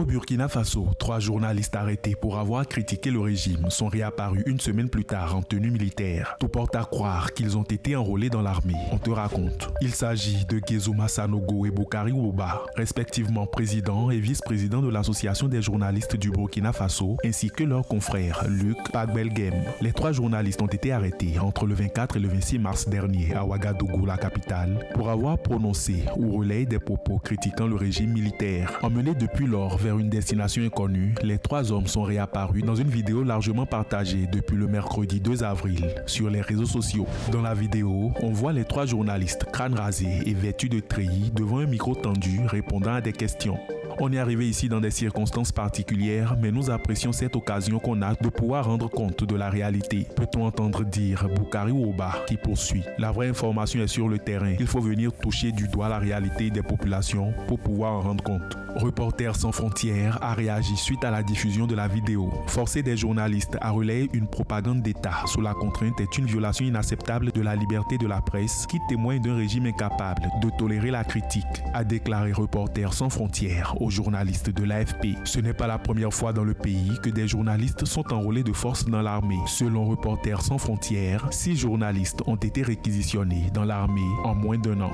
Au Burkina Faso, 3 journalistes arrêtés pour avoir critiqué le régime sont réapparus une semaine plus tard en tenue militaire. Tout porte à croire qu'ils ont été enrôlés dans l'armée. On te raconte. Il s'agit de Guézouma Sanogo et Boukari Ouba, respectivement président et vice-président de l'Association des journalistes du Burkina Faso, ainsi que leur confrère Luc Pagbelgem. Les 3 journalistes ont été arrêtés entre le 24 et le 26 mars dernier à Ouagadougou, la capitale, pour avoir prononcé ou relayé des propos critiquant le régime militaire. Emmenés depuis lors vers une destination inconnue, les 3 hommes sont réapparus dans une vidéo largement partagée depuis le mercredi 2 avril sur les réseaux sociaux. Dans la vidéo, on voit les 3 journalistes crâne rasé et vêtus de treillis devant un micro tendu répondant à des questions. On est arrivé ici dans des circonstances particulières, mais nous apprécions cette occasion qu'on a de pouvoir rendre compte de la réalité. Peut-on entendre dire Boukari Ouba qui poursuit. La vraie information est sur le terrain. Il faut venir toucher du doigt la réalité des populations pour pouvoir en rendre compte. Reporters sans frontières a réagi suite à la diffusion de la vidéo. Forcer des journalistes à relayer une propagande d'État sous la contrainte est une violation inacceptable de la liberté de la presse qui témoigne d'un régime incapable de tolérer la critique, a déclaré Reporters sans frontières aux journalistes de l'AFP. Ce n'est pas la première fois dans le pays que des journalistes sont enrôlés de force dans l'armée. Selon Reporters sans frontières, 6 journalistes ont été réquisitionnés dans l'armée en moins d'1 an.